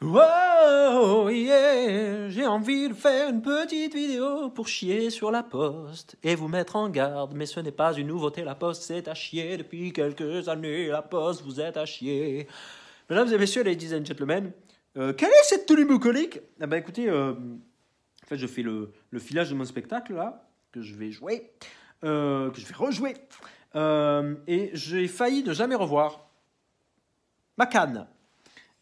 Wow, yeah, j'ai envie de faire une petite vidéo pour chier sur la poste et vous mettre en garde, mais ce n'est pas une nouveauté, la poste c'est à chier depuis quelques années, la poste vous êtes à chier. Mesdames et messieurs, ladies and gentlemen, quelle est cette tenue bucolique? Ah bah écoutez, en fait je fais le filage de mon spectacle là, que je vais jouer, que je vais rejouer, et j'ai failli ne jamais revoir ma canne.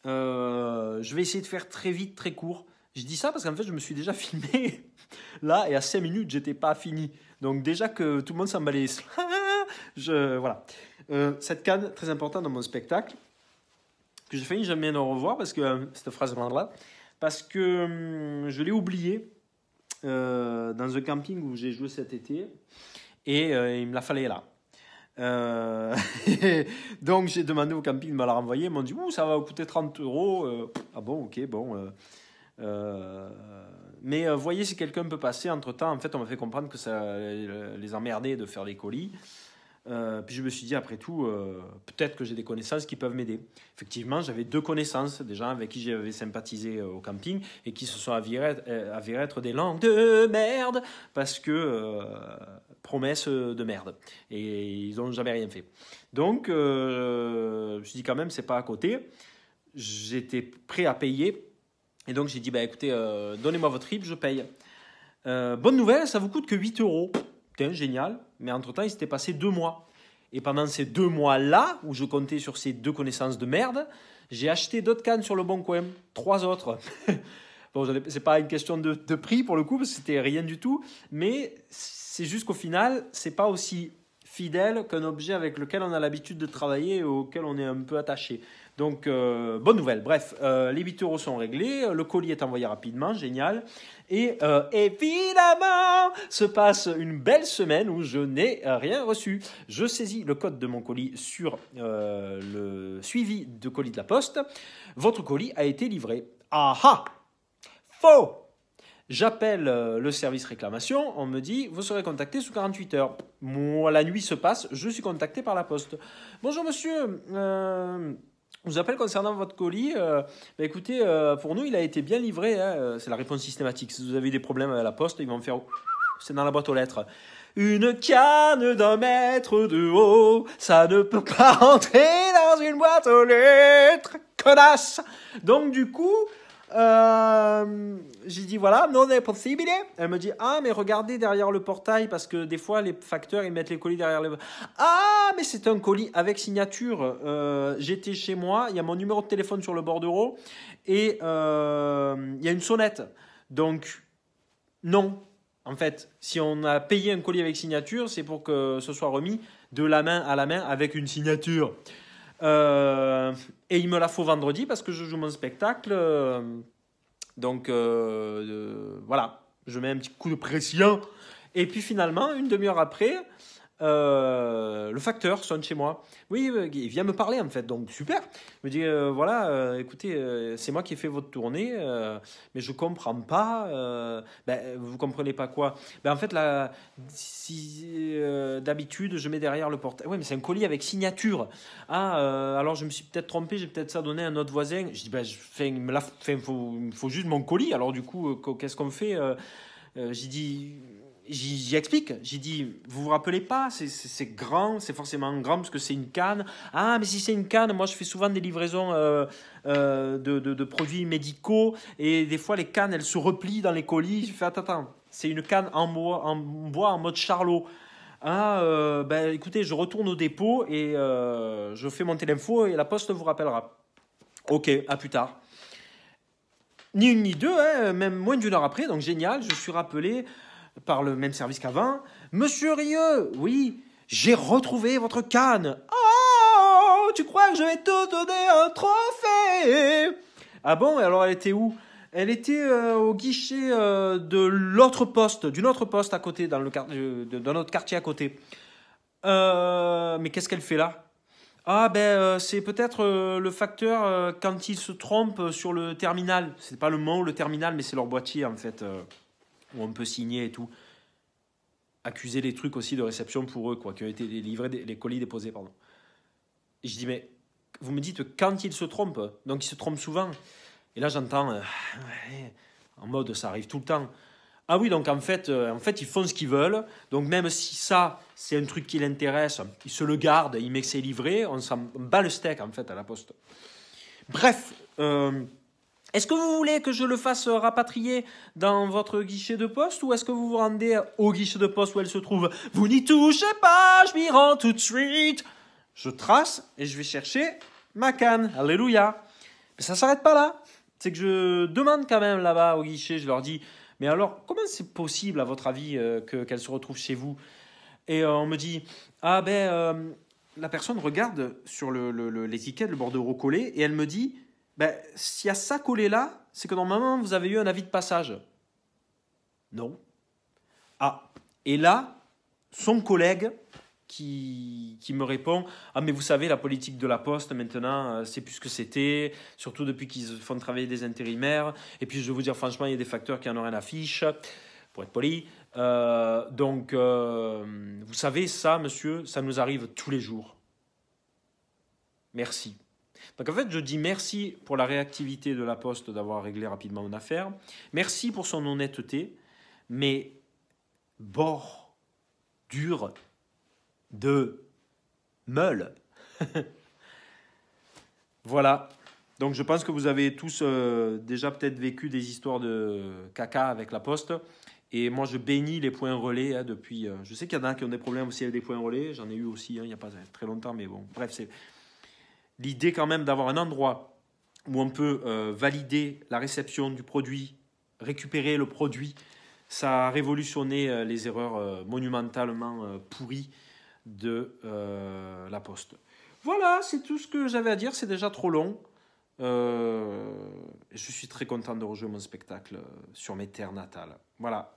Je vais essayer de faire très vite, très court. Je dis ça parce qu'en fait, je me suis déjà filmé là et à 5 minutes, j'étais pas fini. Donc, déjà que tout le monde s'emballait. Voilà. Cette canne, très importante dans mon spectacle, que j'ai failli jamais en revoir parce que cette phrase-là, parce que je l'ai oubliée dans un camping où j'ai joué cet été et il me la fallait là. Donc j'ai demandé au camping de me la renvoyer. Ils m'ont dit ouh, ça va coûter 30 euros. Ah bon, ok, bon. Mais voyez si quelqu'un peut passer. Entre temps, en fait, on m'a fait comprendre que ça les emmerdait de faire des colis. Puis je me suis dit, après tout, peut-être que j'ai des connaissances qui peuvent m'aider. Effectivement, j'avais 2 connaissances, des gens avec qui j'avais sympathisé au camping et qui se sont avérés être des langues de merde parce que promesses de merde. Et ils n'ont jamais rien fait. Donc, je me suis dit quand même, c'est pas à côté. J'étais prêt à payer. Et donc, j'ai dit, bah, écoutez, donnez-moi votre RIB, je paye. Bonne nouvelle, ça vous coûte que 8 euros. Putain, génial. Mais entre-temps, il s'était passé 2 mois. Et pendant ces 2 mois-là, où je comptais sur ces 2 connaissances de merde, j'ai acheté d'autres cannes sur le Bon Coin. 3 autres. Bon, c'est pas une question de prix pour le coup, parce que c'était rien du tout. Mais c'est juste qu'au final, c'est pas aussi fidèle qu'un objet avec lequel on a l'habitude de travailler et auquel on est un peu attaché. Donc, bonne nouvelle. Bref, les 8 euros sont réglés, le colis est envoyé rapidement, génial. Et évidemment, se passe une belle semaine où je n'ai rien reçu. Je saisis le code de mon colis sur le suivi de colis de la poste. Votre colis a été livré. Ah ah! Faux! J'appelle le service réclamation, on me dit vous serez contacté sous 48 heures. Moi, la nuit se passe, je suis contacté par la poste. Bonjour monsieur, je vous appelle concernant votre colis. Écoutez, pour nous, il a été bien livré. Hein, c'est la réponse systématique. Si vous avez des problèmes à la poste, ils vont me faire c'est dans la boîte aux lettres. Une canne d'1 mètre de haut, ça ne peut pas rentrer dans une boîte aux lettres, connasse. Donc du coup, j'ai dit voilà, non est possible. Elle me dit ah mais regardez derrière le portail parce que des fois les facteurs ils mettent les colis derrière le. Ah mais c'est un colis avec signature. J'étais chez moi, il y a mon numéro de téléphone sur le bordereau et il y a une sonnette. Donc non. En fait, si on a payé un colis avec signature, c'est pour que ce soit remis de la main à la main avec une signature. Et il me la faut vendredi parce que je joue mon spectacle. Donc voilà, je mets un petit coup de pression. Et puis finalement, une demi-heure après, le facteur sonne chez moi. Oui, il vient me parler en fait, donc super. Il me dit voilà, écoutez, c'est moi qui ai fait votre tournée, mais je comprends pas. Vous comprenez pas quoi? En fait, là, si d'habitude, je mets derrière le portail. Oui, mais c'est un colis avec signature. Ah, alors je me suis peut-être trompé, j'ai peut-être ça donné à un autre voisin. Je dis il me faut juste mon colis. Alors du coup, qu'est-ce qu'on fait? J'ai dit. J'y explique, j'ai dit, vous vous rappelez pas, c'est grand, c'est forcément grand parce que c'est une canne. Ah, mais si c'est une canne, moi je fais souvent des livraisons de produits médicaux et des fois les cannes elles se replient dans les colis. Je fais attends, c'est une canne en bois en mode charlot. Ah, écoutez, je retourne au dépôt et je fais monter l'info et la poste vous rappellera. Ok, à plus tard. Ni une ni deux, hein, même moins d'1 heure après, donc génial, je suis rappelé par le même service qu'avant. Monsieur Rieux, oui, j'ai retrouvé votre canne. Oh, tu crois que je vais te donner un trophée? Ah bon, et alors elle était où? Elle était au guichet d'une autre poste à côté, dans notre quartier à côté. Mais qu'est-ce qu'elle fait là? Ah c'est peut-être le facteur quand il se trompe sur le terminal. C'est pas le mot, le terminal, mais c'est leur boîtier en fait. Où on peut signer et tout. Accuser les trucs aussi de réception pour eux, quoi, qui ont été livrés, les colis déposés, pardon. Et je dis, mais vous me dites quand ils se trompent, donc ils se trompent souvent. Et là, j'entends, ouais, en mode, ça arrive tout le temps. Ah oui, donc en fait, ils font ce qu'ils veulent. Donc même si ça, c'est un truc qui l'intéresse, ils se le gardent, ils mettent que c'est livré, on s'en bat le steak en fait à la poste. Bref, est-ce que vous voulez que je le fasse rapatrier dans votre guichet de poste ou est-ce que vous vous rendez au guichet de poste où elle se trouve? Vous n'y touchez pas, je m'y rends tout de suite. Je trace et je vais chercher ma canne. Alléluia. Mais ça ne s'arrête pas là. C'est que je demande quand même là-bas au guichet, je leur dis... Mais alors, comment c'est possible, à votre avis, qu'elle se retrouve chez vous? Et on me dit, ah ben, la personne regarde sur l'étiquette, le bordereau collé, et elle me dit, ben, s'il y a ça collé là, c'est que normalement, vous avez eu un avis de passage. Non. Ah, et là, son collègue qui me répond, ah mais vous savez, la politique de la Poste, maintenant, c'est plus ce que c'était, surtout depuis qu'ils font travailler des intérimaires. Et puis, je vais vous dire, franchement, il y a des facteurs qui en ont rien à fiche, pour être poli. Donc, vous savez, ça, monsieur, ça nous arrive tous les jours. Merci. Donc, en fait, je dis merci pour la réactivité de la Poste d'avoir réglé rapidement mon affaire. Merci pour son honnêteté, mais bord dur de meule. Voilà. Donc je pense que vous avez tous déjà peut-être vécu des histoires de caca avec la Poste. Et moi je bénis les points relais depuis... je sais qu'il y en a qui ont des problèmes aussi avec des points relais. J'en ai eu aussi il n'y a pas très longtemps. Mais bon, bref, c'est l'idée quand même d'avoir un endroit où on peut valider la réception du produit, récupérer le produit. Ça a révolutionné les erreurs monumentalement pourries de la Poste. Voilà, c'est tout ce que j'avais à dire. C'est déjà trop long. Je suis très content de rejouer mon spectacle sur mes terres natales. Voilà.